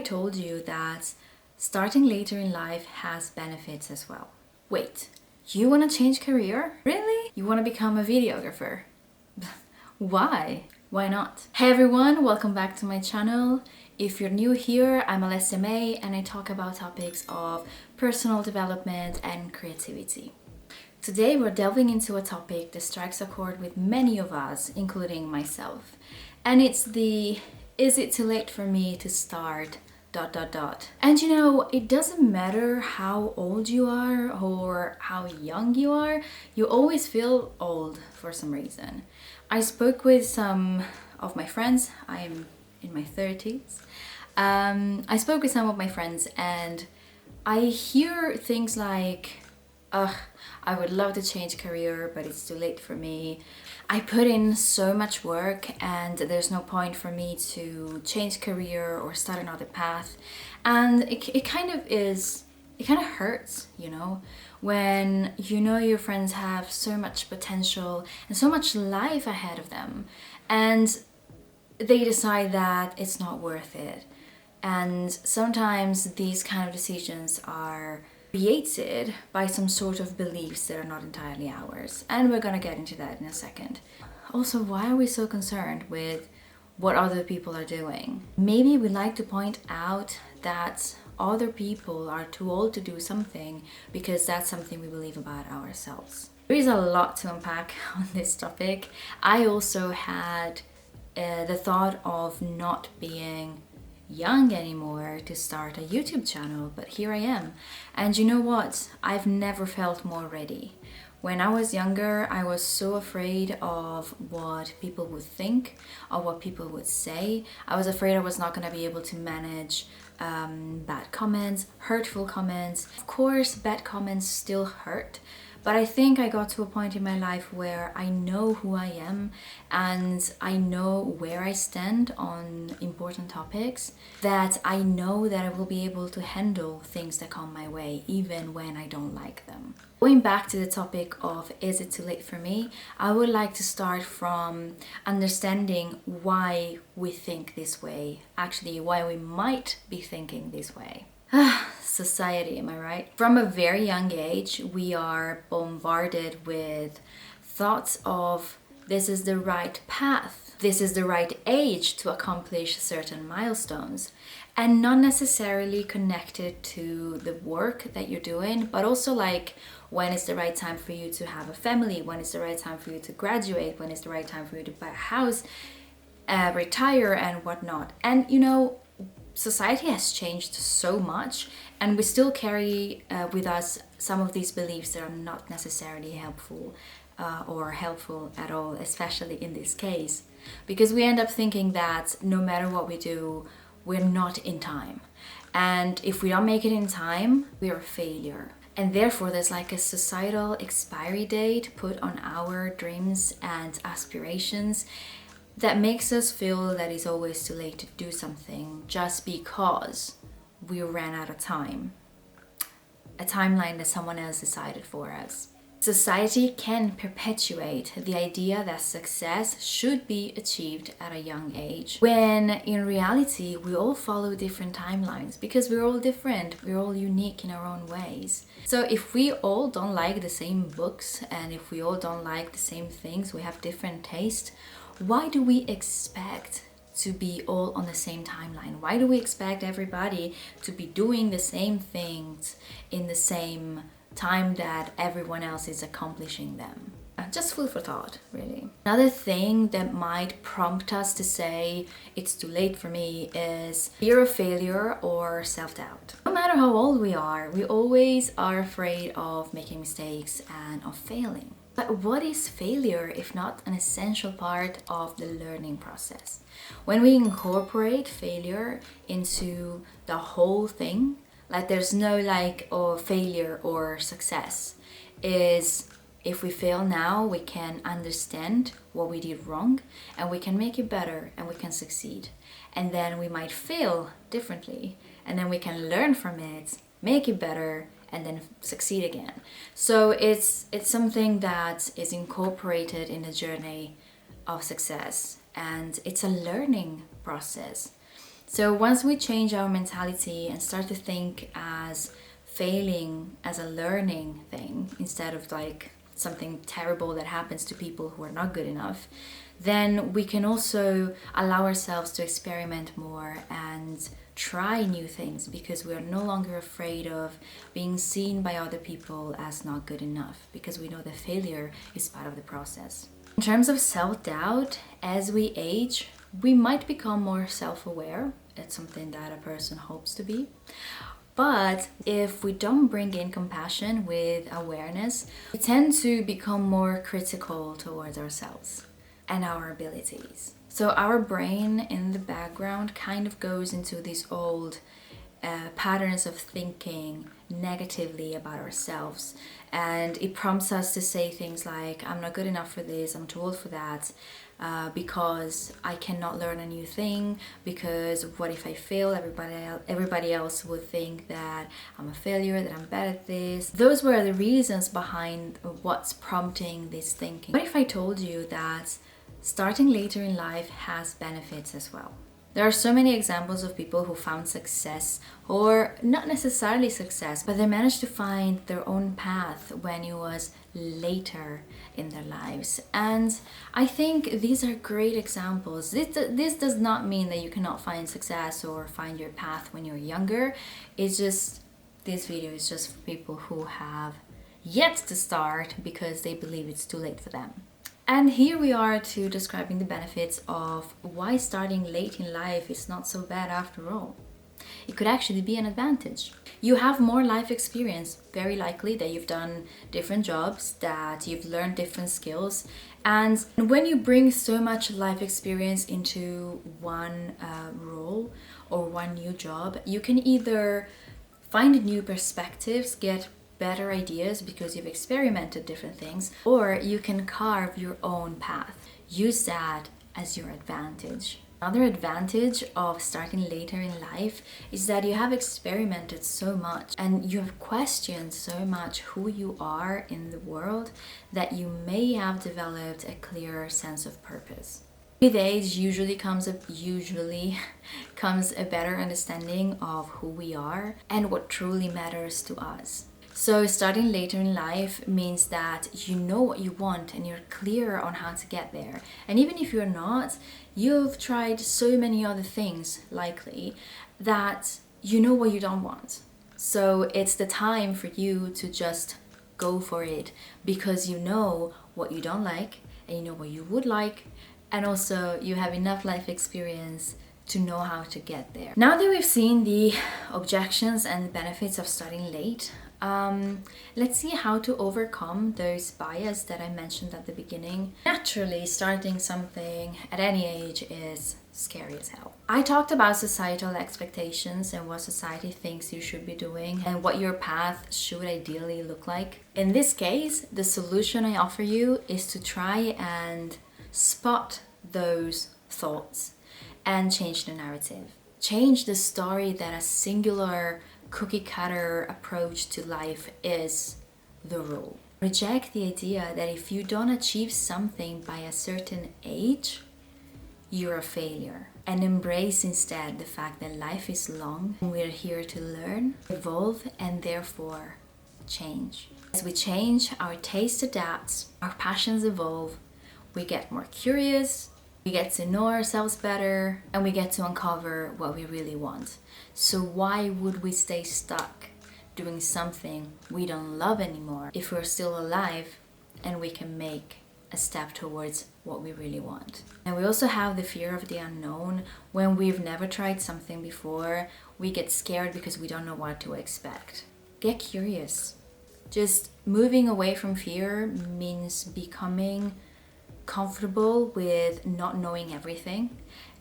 told you that starting later in life has benefits as well? Wait, you want to change career? Really? You want to become a videographer? Why? Why not? Hey everyone, welcome back to my channel. If you're new here, I'm Alessia May and I talk about topics of personal development and creativity. Today we're delving into a topic that strikes a chord with many of us, including myself. And it's the, is it too late for me to start ... And you know, it doesn't matter how old you are or how young you are, you always feel old for some reason. I spoke with some of my friends, I'm in my 30s. I spoke with some of my friends and I hear things like, ugh, I would love to change career, but it's too late for me. I put in so much work and there's no point for me to change career or start another path. And it kind of hurts, you know, when you know your friends have so much potential and so much life ahead of them and they decide that it's not worth it. And sometimes these kind of decisions are created by some sort of beliefs that are not entirely ours. And we're gonna get into that in a second. Also, why are we so concerned with what other people are doing? Maybe we like to point out that other people are too old to do something because that's something we believe about ourselves. There is a lot to unpack on this topic. I also had the thought of not being young anymore to start a YouTube channel, but here I am. And you know what? I've never felt more ready. When I was younger, I was so afraid of what people would think or what people would say. I was afraid I was not going to be able to manage bad comments, hurtful comments. Of course, bad comments still hurt, but I think I got to a point in my life where I know who I am and I know where I stand on important topics, that I know that I will be able to handle things that come my way even when I don't like them. Going back to the topic of is it too late for me, I would like to start from understanding why we think this way, actually why we might be thinking this way. Society, am I right? From a very young age, we are bombarded with thoughts of this is the right path, this is the right age to accomplish certain milestones, and not necessarily connected to the work that you're doing, but also like when is the right time for you to have a family, when is the right time for you to graduate, when is the right time for you to buy a house, retire and whatnot. And you know, society has changed so much and we still carry with us some of these beliefs that are not necessarily helpful or helpful at all, especially in this case, because we end up thinking that no matter what we do, we're not in time, and if we don't make it in time, we're a failure. And therefore there's like a societal expiry date put on our dreams and aspirations that makes us feel that it's always too late to do something just because we ran out of time. A timeline that someone else decided for us. Society can perpetuate the idea that success should be achieved at a young age, when in reality we all follow different timelines because we're all different, we're all unique in our own ways. So if we all don't like the same books and if we all don't like the same things, we have different taste, why do we expect to be all on the same timeline? Why do we expect everybody to be doing the same things in the same time that everyone else is accomplishing them? Just food for thought, really. Another thing that might prompt us to say it's too late for me is fear of failure or self-doubt. No matter how old we are, we always are afraid of making mistakes and of failing. But what is failure if not an essential part of the learning process? When we incorporate failure into the whole thing, like there's no like failure or success, is if we fail now, we can understand what we did wrong and we can make it better and we can succeed. And then we might fail differently and then we can learn from it, make it better, and then succeed again. So it's something that is incorporated in the journey of success and it's a learning process. So once we change our mentality and start to think as failing as a learning thing instead of like something terrible that happens to people who are not good enough, then we can also allow ourselves to experiment more and try new things because we are no longer afraid of being seen by other people as not good enough, because we know that failure is part of the process. In terms of self-doubt, as we age, we might become more self-aware. It's something that a person hopes to be. But if we don't bring in compassion with awareness, we tend to become more critical towards ourselves and our abilities. So our brain in the background kind of goes into these old patterns of thinking negatively about ourselves, and it prompts us to say things like, I'm not good enough for this, I'm too old for that, because I cannot learn a new thing, because what if I fail? Everybody else would think that I'm a failure, that I'm bad at this. Those were the reasons behind what's prompting this thinking. What if I told you that starting later in life has benefits as well? There are so many examples of people who found success, or not necessarily success, but they managed to find their own path when it was later in their lives. And I think these are great examples. This does not mean that you cannot find success or find your path when you're younger. It's just, this video is just for people who have yet to start because they believe it's too late for them. And here we are to describing the benefits of why starting late in life is not so bad after all. It could actually be an advantage. You have more life experience, very likely that you've done different jobs, that you've learned different skills. And when you bring so much life experience into one role or one new job, you can either find new perspectives, get better ideas because you've experimented different things, or you can carve your own path. Use that as your advantage. Another advantage of starting later in life is that you have experimented so much and you have questioned so much who you are in the world that you may have developed a clearer sense of purpose. With age usually comes a better understanding of who we are and what truly matters to us. So starting later in life means that you know what you want and you're clear on how to get there. And even if you're not, you've tried so many other things, likely, that you know what you don't want. So it's the time for you to just go for it, because you know what you don't like and you know what you would like, and also you have enough life experience to know how to get there. Now that we've seen the objections and benefits of starting late, let's see how to overcome those biases that I mentioned at the beginning. Naturally, starting something at any age is scary as hell. I talked about societal expectations and what society thinks you should be doing and what your path should ideally look like. In this case, the solution I offer you is to try and spot those thoughts and change the narrative. Change the story that a singular cookie cutter approach to life is the rule. Reject the idea that if you don't achieve something by a certain age, you're a failure. And embrace instead the fact that life is long and we're here to learn, evolve, and therefore change. As we change, our taste adapts, our passions evolve, we get more curious, we get to know ourselves better, and we get to uncover what we really want. So why would we stay stuck doing something we don't love anymore if we're still alive and we can make a step towards what we really want? And we also have the fear of the unknown. When we've never tried something before, we get scared because we don't know what to expect. Get curious. Just moving away from fear means becoming comfortable with not knowing everything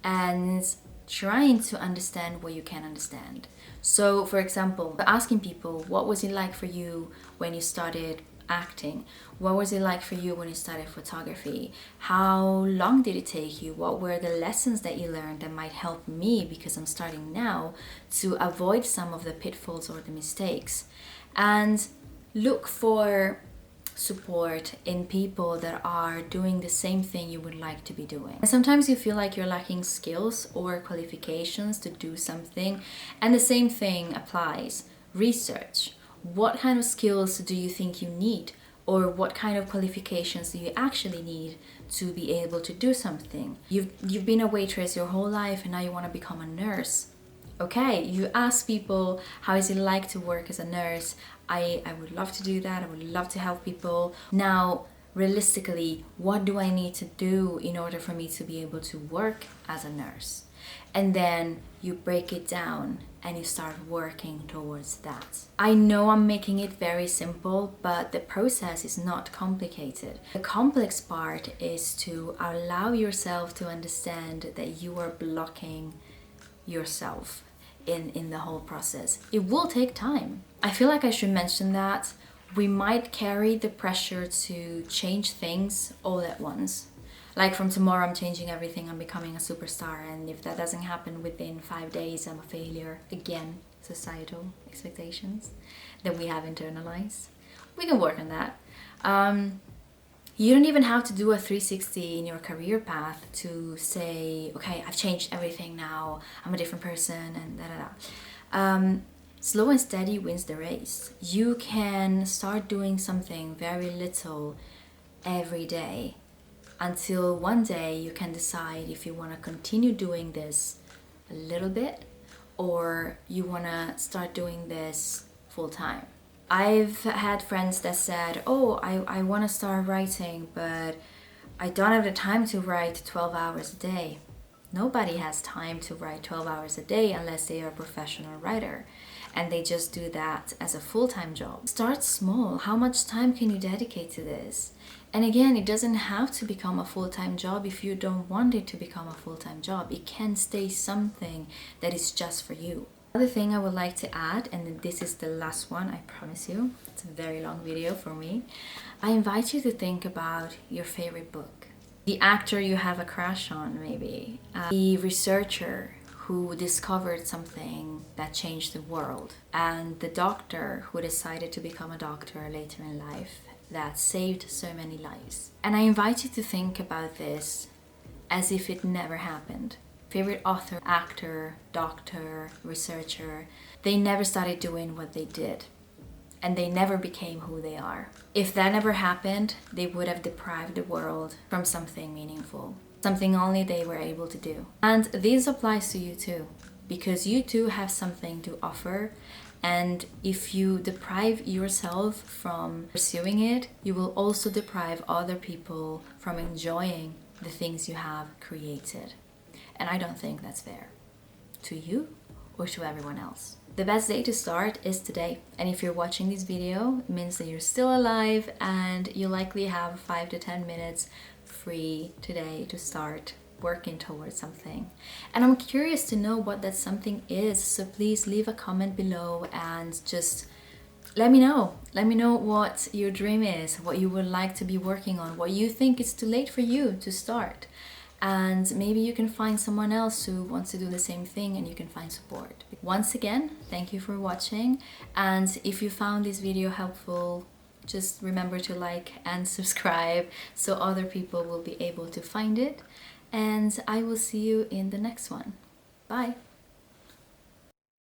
and trying to understand what you can understand. So for example, asking people, what was it like for you when you started acting? What was it like for you when you started photography? How long did it take you? What were the lessons that you learned that might help me, because I'm starting now, to avoid some of the pitfalls or the mistakes? And look for support in people that are doing the same thing you would like to be doing. And sometimes you feel like you're lacking skills or qualifications to do something, and the same thing applies. Research. What kind of skills do you think you need? Or what kind of qualifications do you actually need to be able to do something? You've been a waitress your whole life and now you want to become a nurse. Okay, you ask people, how is it like to work as a nurse? I would love to do that. I would love to help people. Now, realistically, what do I need to do in order for me to be able to work as a nurse? And then you break it down and you start working towards that. I know I'm making it very simple, but the process is not complicated. The complex part is to allow yourself to understand that you are blocking yourself in the whole process. It will take time. I feel like I should mention that we might carry the pressure to change things all at once. Like from tomorrow I'm changing everything, I'm becoming a superstar, and if that doesn't happen within 5 days, I'm a failure. Again, societal expectations that we have internalized. We can work on that. You don't even have to do a 360 in your career path to say, okay, I've changed everything now, I'm a different person, and da. Slow and steady wins the race. You can start doing something very little every day until one day you can decide if you want to continue doing this a little bit or you want to start doing this full time. I've had friends that said, oh, I want to start writing, but I don't have the time to write 12 hours a day. Nobody has time to write 12 hours a day unless they are a professional writer and they just do that as a full-time job. Start small. How much time can you dedicate to this? And again, it doesn't have to become a full-time job if you don't want it to become a full-time job. It can stay something that is just for you. Another thing I would like to add, and this is the last one, I promise you, it's a very long video for me. I invite you to think about your favorite book. The actor you have a crush on, maybe. The researcher who discovered something that changed the world. And the doctor who decided to become a doctor later in life that saved so many lives. And I invite you to think about this as if it never happened. Favorite author, actor, doctor, researcher, they never started doing what they did. And they never became who they are. If that never happened, they would have deprived the world from something meaningful. Something only they were able to do. And this applies to you too. Because you too have something to offer. And if you deprive yourself from pursuing it, you will also deprive other people from enjoying the things you have created. And I don't think that's fair to you or to everyone else. The best day to start is today. And if you're watching this video, it means that you're still alive and you likely have 5 to 10 minutes free today to start working towards something. And I'm curious to know what that something is. So please leave a comment below and just let me know. Let me know what your dream is, what you would like to be working on, what you think is too late for you to start. And maybe you can find someone else who wants to do the same thing and you can find support. Once again, thank you for watching. And if you found this video helpful, just remember to like and subscribe so other people will be able to find it. And I will see you in the next one. Bye!